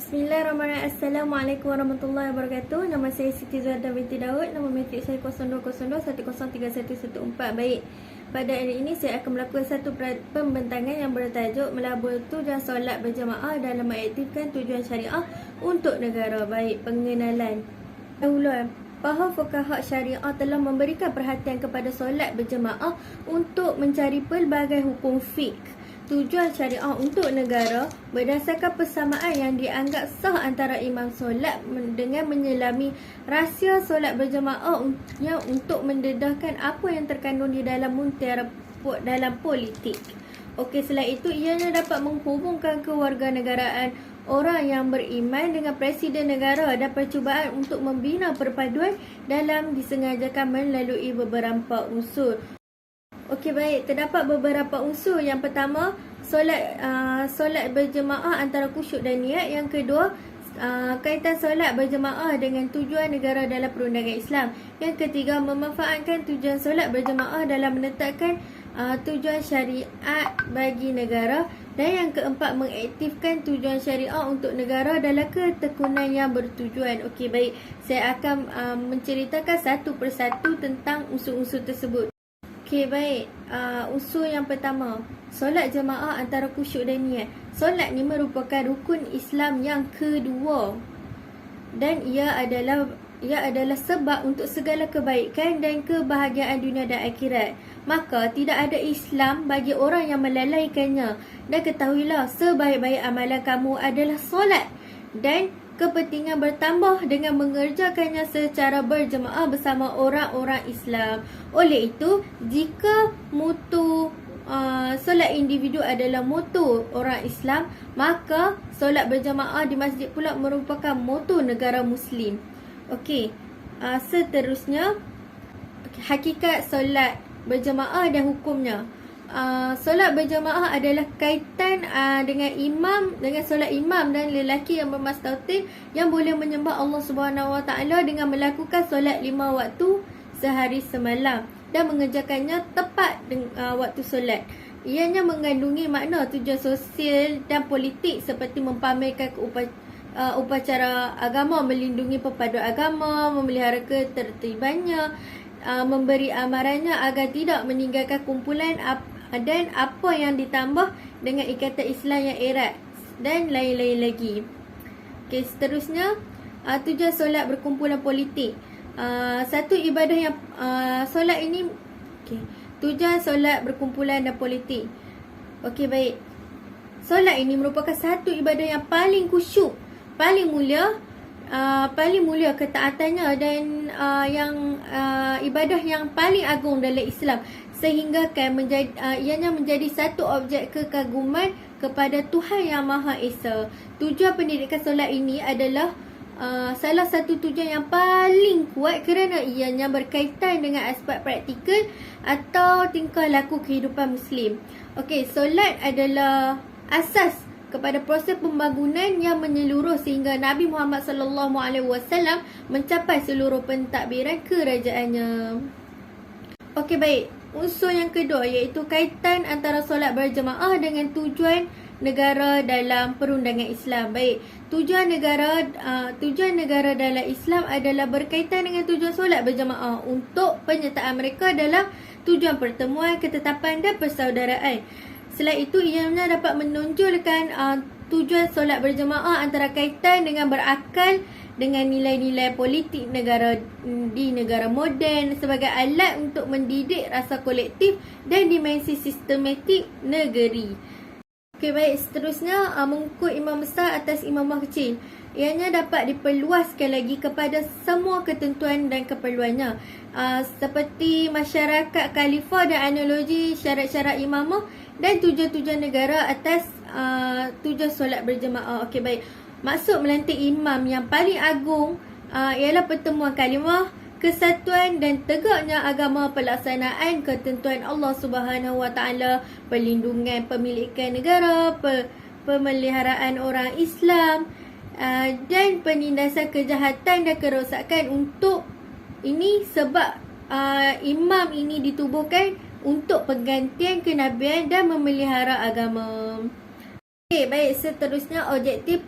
Bismillahirrahmanirrahim. Assalamualaikum warahmatullahi wabarakatuh. Nama saya Siti Zuhada binti Daud. Nama matrik saya 0202103114. Baik, pada hari ini saya akan melakukan satu pembentangan yang bertajuk melabur tujuan solat berjemaah dalam mengaktifkan tujuan syariah untuk negara. Baik, pengenalan. Dahulu, para fuqaha syariah telah memberikan perhatian kepada solat berjemaah untuk mencari pelbagai hukum fiqh tujuan syariah untuk negara berdasarkan persamaan yang dianggap sah antara imam solat dengan menyelami rahsia solat berjemaah yang untuk mendedahkan apa yang terkandung di dalam mutiara dalam politik. Okey, selain itu ianya dapat menghubungkan kewarganegaraan orang yang beriman dengan presiden negara dan percubaan untuk membina perpaduan dalam disengajakan melalui beberapa unsur. Okey, baik, terdapat beberapa unsur. Yang pertama, solat berjemaah antara khusyuk dan niat. Yang kedua, kaitan solat berjemaah dengan tujuan negara dalam perundangan Islam. Yang ketiga, memanfaatkan tujuan solat berjemaah dalam menetapkan tujuan syariat bagi negara. Dan yang keempat, mengaktifkan tujuan syariah untuk negara dalam ketekunan yang bertujuan. Okey, baik, saya akan menceritakan satu persatu tentang unsur-unsur tersebut. Okey, baik. Unsur yang pertama, solat jemaah antara khusyuk dan niat. Solat ni merupakan rukun Islam yang kedua dan ia adalah sebab untuk segala kebaikan dan kebahagiaan dunia dan akhirat. Maka tidak ada Islam bagi orang yang melalaikannya. Dan ketahuilah, sebaik-baik amalan kamu adalah solat, dan kepentingan bertambah dengan mengerjakannya secara berjemaah bersama orang-orang Islam. Oleh itu, jika mutu solat individu adalah mutu orang Islam, maka solat berjemaah di masjid pula merupakan mutu negara Muslim. Okey, seterusnya, hakikat solat berjemaah dan hukumnya. Solat berjemaah adalah kaitan dengan solat imam dan lelaki yang bermastautin yang boleh menyembah Allah Subhanahu Wa Taala dengan melakukan solat 5 waktu sehari semalam dan mengerjakannya tepat waktu solat. Ianya mengandungi makna tujuan sosial dan politik seperti mempamerkan upacara agama, melindungi perpaduan agama, memelihara ketertibannya, memberi amarannya agar tidak meninggalkan kumpulan dan apa yang ditambah dengan ikatan Islam yang erat dan lain-lain lagi. Okey, seterusnya, tujuan solat berkumpulan politik. Satu ibadah yang solat ini, tujuan solat berkumpulan dan politik. Okey, baik. Solat ini merupakan satu ibadah yang paling khusyuk, paling mulia ketaatannya dan ibadah yang paling agung dalam Islam, sehingga ianya menjadi satu objek kekaguman kepada Tuhan Yang Maha Esa. Tujuan pendidikan solat ini adalah salah satu tujuan yang paling kuat kerana ianya berkaitan dengan aspek praktikal atau tingkah laku kehidupan Muslim. Okey, solat adalah asas kepada proses pembangunan yang menyeluruh sehingga Nabi Muhammad SAW mencapai seluruh pentadbiran kerajaannya. Okey, baik. Unsur yang kedua iaitu kaitan antara solat berjemaah dengan tujuan negara dalam perundangan Islam. Baik, tujuan negara dalam Islam adalah berkaitan dengan tujuan solat berjemaah untuk penyertaan mereka dalam tujuan pertemuan, ketetapan dan persaudaraan. Selain itu, ianya dapat menonjolkan tujuan solat berjemaah antara kaitan dengan berakal dengan nilai-nilai politik negara di negara moden sebagai alat untuk mendidik rasa kolektif dan dimensi sistematik negeri. Okey, baik, seterusnya, mengikut imam besar atas imamah kecil. Ianya dapat diperluaskan lagi kepada semua ketentuan dan keperluannya, seperti masyarakat khalifah dan analogi syarat-syarat imamah dan tujuan-tujuan negara atas tujuan solat berjemaah. Okey, baik. Maksud melantik imam yang paling agung ialah pertemuan kalimah, kesatuan dan tegaknya agama, pelaksanaan ketentuan Allah Subhanahu Wa Taala, perlindungan pemilikan negara, pemeliharaan orang Islam, dan penindasan kejahatan dan kerosakan. Untuk ini sebab imam ini ditubuhkan untuk penggantian kenabian dan memelihara agama. Okey, baik, seterusnya objektif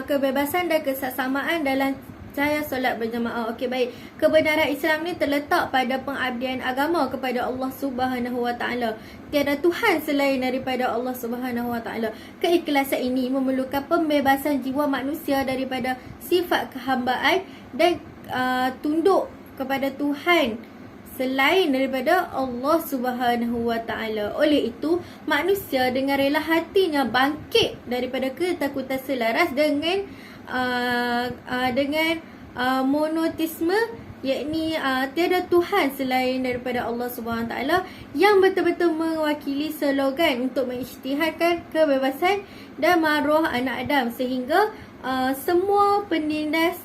kebebasan dan kesaksamaan dalam cahaya solat berjemaah. Okey, baik. Kebenaran Islam ni terletak pada pengabdian agama kepada Allah Subhanahu Wa Taala. Tiada Tuhan selain daripada Allah Subhanahu Wa Taala. Keikhlasan ini memerlukan pembebasan jiwa manusia daripada sifat kehambaan dan tunduk kepada Tuhan selain daripada Allah Subhanahu Wa Taala. Oleh itu, manusia dengan rela hatinya bangkit daripada ketakutan selaras dengan monoteisme, yakni tiada Tuhan selain daripada Allah Subhanahu Wa Taala, yang betul-betul mewakili slogan untuk mengisytiharkan kebebasan dan maruah anak Adam, sehingga semua penindas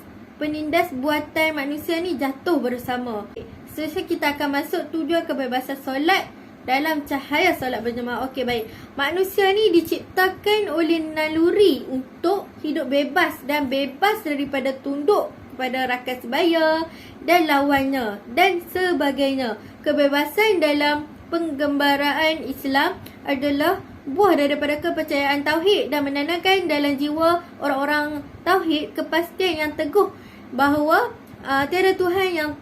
buatan manusia ni jatuh bersama. Seterusnya kita akan masuk tujuan kebebasan solat dalam cahaya solat berjemaah. Okey, baik. Manusia ni diciptakan oleh naluri untuk hidup bebas dan bebas daripada tunduk kepada rakan sebaya dan lawannya dan sebagainya. Kebebasan dalam penggembaraan Islam adalah buah daripada kepercayaan tauhid dan menanamkan dalam jiwa orang-orang tauhid kepastian yang teguh bahawa tiada Tuhan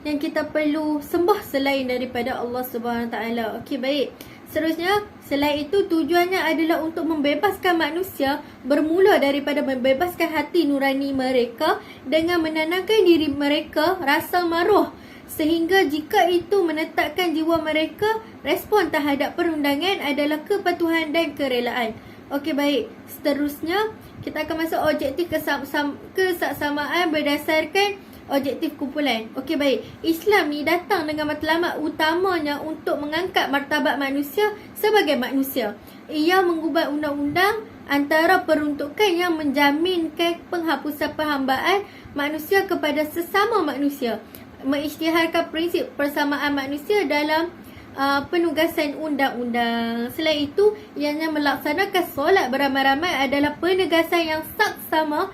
yang kita perlu sembah selain daripada Allah Subhanahu Wa Taala. Okey, baik. Seterusnya, selain itu tujuannya adalah untuk membebaskan manusia bermula daripada membebaskan hati nurani mereka dengan menanamkan diri mereka rasa maruah, sehingga jika itu menetapkan jiwa mereka, respon terhadap perundangan adalah kepatuhan dan kerelaan. Okey, baik. Seterusnya, kita akan masuk objektif kesaksamaan berdasarkan objektif kumpulan. Okey, baik. Islam ni datang dengan matlamat utamanya untuk mengangkat martabat manusia sebagai manusia. Ia mengubah undang-undang antara peruntukan yang menjaminkan penghapusan perhambaan manusia kepada sesama manusia, mengisytiharkan prinsip persamaan manusia dalam penugasan undang-undang. Selain itu, ianya melaksanakan solat beramai-ramai adalah penegasan yang saksama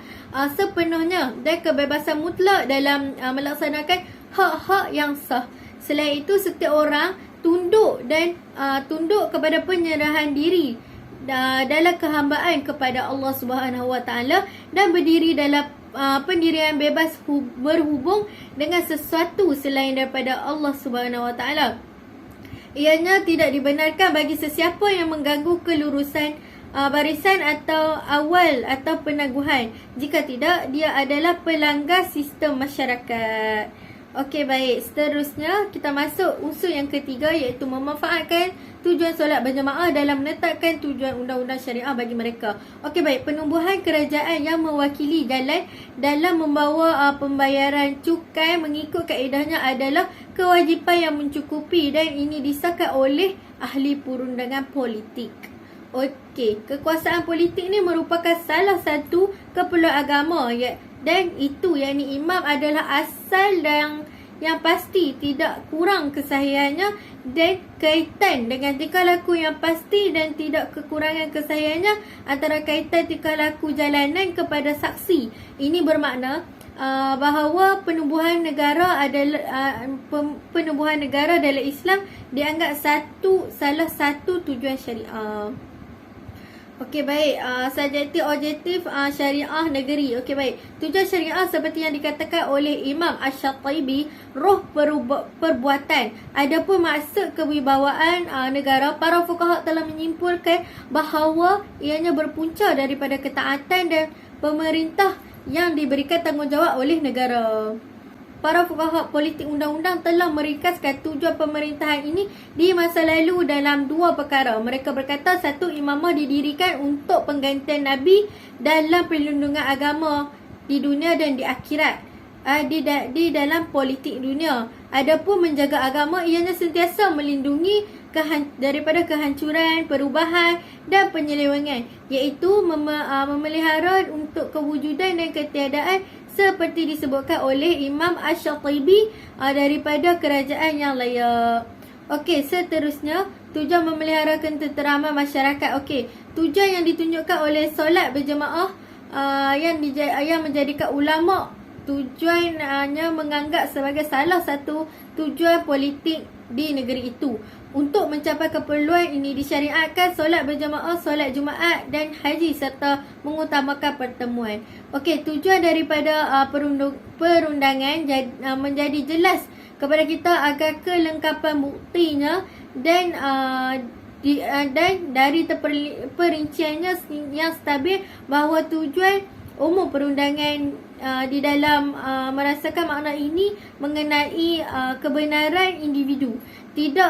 sepenuhnya dan kebebasan mutlak dalam melaksanakan hak-hak yang sah. Selain itu, setiap orang tunduk kepada penyerahan diri dalam kehambaan kepada Allah Subhanahu Wa Taala dan berdiri dalam pendirian bebas berhubung dengan sesuatu selain daripada Allah Subhanahu Wa Taala. Ianya tidak dibenarkan bagi sesiapa yang mengganggu kelurusan barisan atau awal atau penaguhan. Jika tidak, dia adalah pelanggar sistem masyarakat. Okey, baik. Seterusnya, kita masuk unsur yang ketiga, iaitu memanfaatkan tujuan solat berjemaah dalam menetapkan tujuan undang-undang syariah bagi mereka. Okey, baik. Penumbuhan kerajaan yang mewakili jalan dalam membawa pembayaran cukai mengikut kaedahnya adalah kewajipan yang mencukupi dan ini disahkan oleh ahli perundangan politik. Okey, kekuasaan politik ni merupakan salah satu keperluan agama dan itu yakni imam adalah asal yang pasti, tidak kurang kesahihannya dan kaitan dengan tingkah laku yang pasti dan tidak kekurangan kesahihannya antara kaitan tingkah laku jalanan kepada saksi. Ini bermakna bahawa penubuhan negara dalam Islam dianggap salah satu tujuan syariah. Okey, baik. Objektif syariah negeri. Okey, baik. Tujuan syariah seperti yang dikatakan oleh Imam Asy-Syatibi, roh perbuatan. Adapun maksud kewibawaan negara, para fuqaha telah menyimpulkan bahawa ianya berpunca daripada ketaatan dan pemerintah yang diberikan tanggungjawab oleh negara. Para fuqaha politik undang-undang telah meringkaskan tujuan pemerintahan ini di masa lalu dalam dua perkara. Mereka berkata, satu, imamah didirikan untuk penggantian Nabi dalam perlindungan agama di dunia dan di akhirat, di dalam politik dunia. Adapun menjaga agama, ianya sentiasa melindungi daripada kehancuran, perubahan dan penyelewengan, iaitu memelihara untuk kewujudan dan ketiadaan seperti disebutkan oleh Imam Asy-Syatibi daripada kerajaan yang layak. Okey, seterusnya tujuan memelihara ketenteraman masyarakat. Okey, tujuan yang ditunjukkan oleh solat berjemaah yang menjadikan ulama tujuannya menganggap sebagai salah satu tujuan politik di negeri itu. Untuk mencapai keperluan ini disyariatkan solat berjamaah, solat Jumaat dan haji serta mengutamakan pertemuan. Okey, tujuan daripada perundangan menjadi jelas kepada kita agar kelengkapan buktinya dan dan dari perinciannya yang stabil bahawa tujuan umum perundangan di dalam merasakan makna ini mengenai kebenaran individu.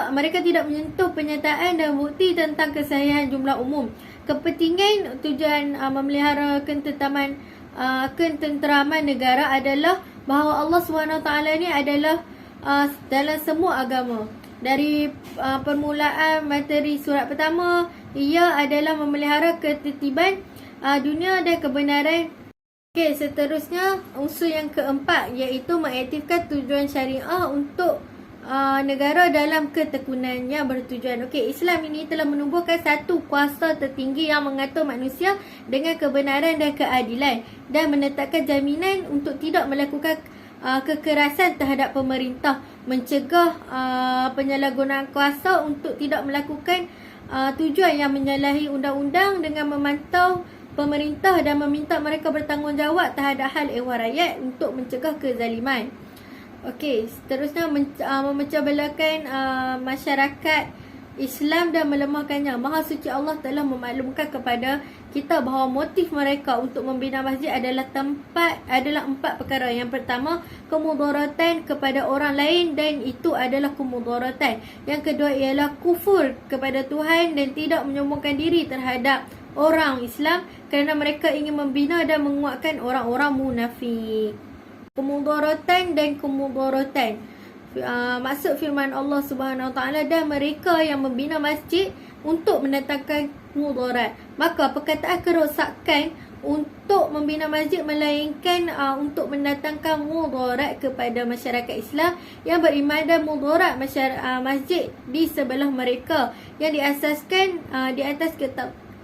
Mereka tidak menyentuh penyataan dan bukti tentang kesahihan jumlah umum. Kepentingan tujuan memelihara ketenteraman negara adalah bahawa Allah SWT ni adalah dalam semua agama. Dari permulaan materi surat pertama, ia adalah memelihara ketertiban dunia dan kebenaran. Okey, seterusnya unsur yang keempat iaitu mengaktifkan tujuan syariah untuk negara dalam ketekunan yang bertujuan. Okey, Islam ini telah menubuhkan satu kuasa tertinggi yang mengatur manusia dengan kebenaran dan keadilan dan menetapkan jaminan untuk tidak melakukan kekerasan terhadap pemerintah, mencegah penyalahgunaan kuasa untuk tidak melakukan tujuan yang menyalahi undang-undang dengan memantau pemerintah dan meminta mereka bertanggungjawab terhadap hal ehwal rakyat untuk mencegah kezaliman. Okey, seterusnya memecah belahkan masyarakat Islam dan melemahkannya. Maha Suci Allah telah memaklumkan kepada kita bahawa motif mereka untuk membina masjid adalah empat perkara. Yang pertama, kemudaratan kepada orang lain dan itu adalah kemudaratan. Yang kedua ialah kufur kepada Tuhan dan tidak menyombongkan diri terhadap orang Islam kerana mereka ingin membina dan menguatkan orang-orang munafik. Kemudaratan dan kemudaratan. Maksud firman Allah Subhanahu Wa Taala, dan mereka yang membina masjid untuk mendatangkan mudarat. Maka perkataan kerosakan untuk membina masjid melainkan untuk mendatangkan mudarat kepada masyarakat Islam yang beriman dan mudarat masjid di sebelah mereka yang diasaskan di atas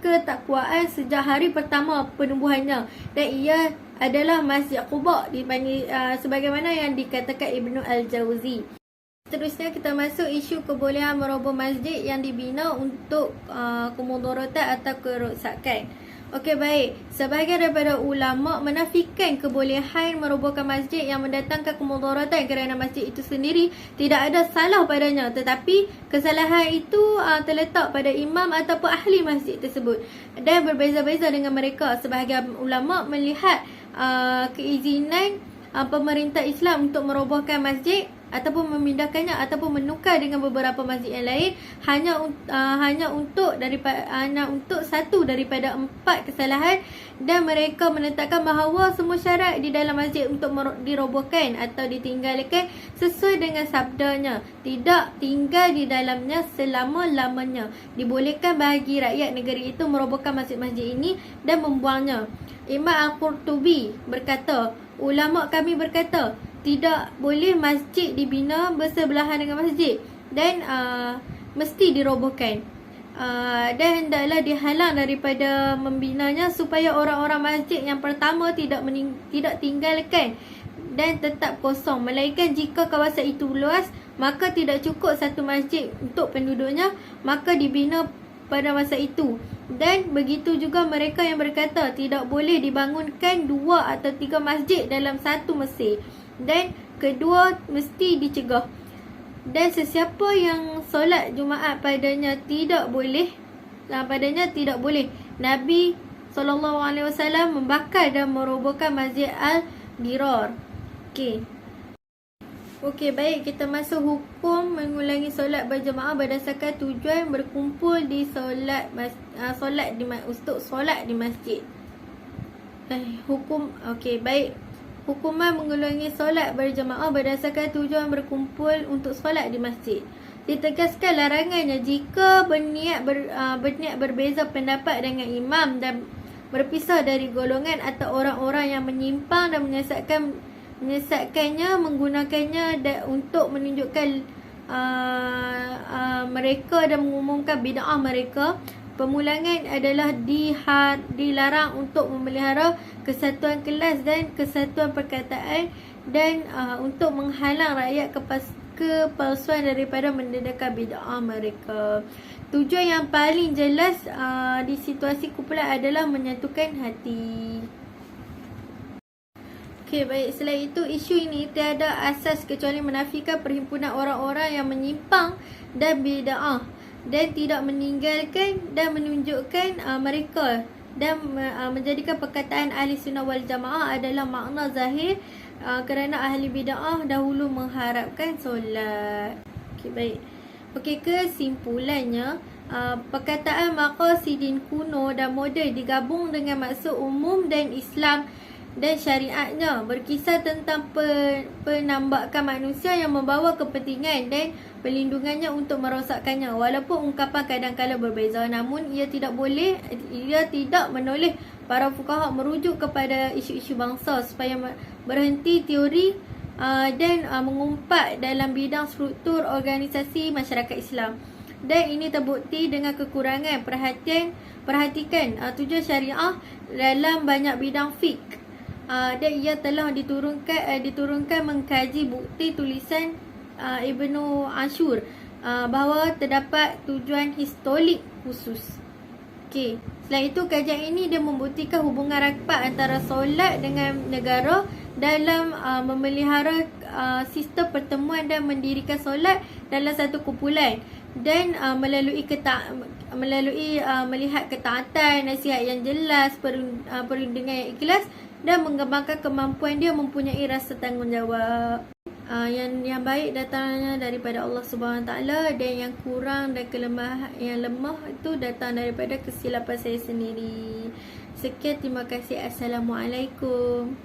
ketakwaan sejak hari pertama penubuhannya, dan ia adalah Masjid Quba sebagaimana yang dikatakan Ibnu Al-Jauzi. Seterusnya kita masuk isu kebolehan meroboh masjid yang dibina untuk kemudaratan atau kerosakan. Okey, baik. Sebahagian daripada ulama menafikan kebolehan merobohkan masjid yang mendatangkan kemudaratan kerana masjid itu sendiri tidak ada salah padanya, tetapi kesalahan itu terletak pada imam ataupun ahli masjid tersebut dan berbeza-beza dengan mereka. Sebahagian ulama melihat keizinan pemerintah Islam untuk merobohkan masjid ataupun memindahkannya ataupun menukar dengan beberapa masjid yang lain hanya untuk satu daripada empat kesalahan, dan mereka menetapkan bahawa semua syarat di dalam masjid untuk dirobohkan atau ditinggalkan sesuai dengan sabdanya, tidak tinggal di dalamnya selama-lamanya. Dibolehkan bagi rakyat negeri itu merobohkan masjid-masjid ini dan membuangnya. Imam Al-Qurtubi berkata, ulama kami berkata, tidak boleh masjid dibina bersebelahan dengan masjid dan mesti dirobohkan. Dan hendaklah dihalang daripada membinanya supaya orang-orang masjid yang pertama tidak tinggalkan dan tetap kosong. Melainkan jika kawasan itu luas, maka tidak cukup satu masjid untuk penduduknya, maka dibina pada masa itu. Dan begitu juga mereka yang berkata tidak boleh dibangunkan 2 atau 3 masjid dalam satu Mesir, dan kedua mesti dicegah. Dan sesiapa yang solat Jumaat padanya tidak boleh. Nabi SAW membakar dan merobohkan Masjid Al-Dirar. Okey, baik, kita masuk hukum mengulangi solat berjemaah berdasarkan tujuan berkumpul di untuk solat di masjid. Hukuman mengulangi solat berjemaah berdasarkan tujuan berkumpul untuk solat di masjid. Ditegaskan larangannya jika berniat berbeza pendapat dengan imam dan berpisah dari golongan atau orang-orang yang menyimpang dan menyesatkannya menggunakannya untuk menunjukkan mereka dan mengumumkan bid'ah mereka. Pemulangan adalah dilarang untuk memelihara kesatuan kelas dan kesatuan perkataan dan untuk menghalang rakyat kepalsuan daripada mendedahkan bid'ah mereka. Tujuan yang paling jelas di situasi kumpulan adalah menyatukan hati. Okey, baik. Selain itu, isu ini tiada asas kecuali menafikan perhimpunan orang-orang yang menyimpang dan bid'ah dan tidak meninggalkan dan menunjukkan mereka dan menjadikan perkataan ahli sunnah wal jamaah adalah makna zahir kerana ahli bid'ah dahulu mengharapkan solat. Okey, baik. Okey, kesimpulannya, perkataan maqasidin kuno dan moden digabung dengan maksud umum dan Islam dan syariatnya, berkisar tentang penambakan manusia yang membawa kepentingan dan pelindungannya untuk merosakkannya. Walaupun ungkapan kadang-kala berbeza, namun ia tidak menoleh para fuqaha merujuk kepada isu-isu bangsa supaya berhenti teori dan mengumpat dalam bidang struktur organisasi masyarakat Islam. Dan ini terbukti dengan kekurangan perhatikan tujuan syariah dalam banyak bidang fiqh. Dan ia telah diturunkan mengkaji bukti tulisan Ibnu Ashur bahawa terdapat tujuan historik khusus. Okey, selain itu kajian ini dia membuktikan hubungan rapat antara solat dengan negara dalam memelihara sistem pertemuan dan mendirikan solat dalam satu kumpulan dan melalui melihat ketaatan, nasihat yang jelas, perundingan yang ikhlas dan mengembangkan kemampuan dia mempunyai rasa tanggungjawab. Yang baik datangnya daripada Allah Subhanahu Taala dan yang kurang dan kelemahan yang lemah itu datang daripada kesilapan saya sendiri. Sekian, terima kasih. Assalamualaikum.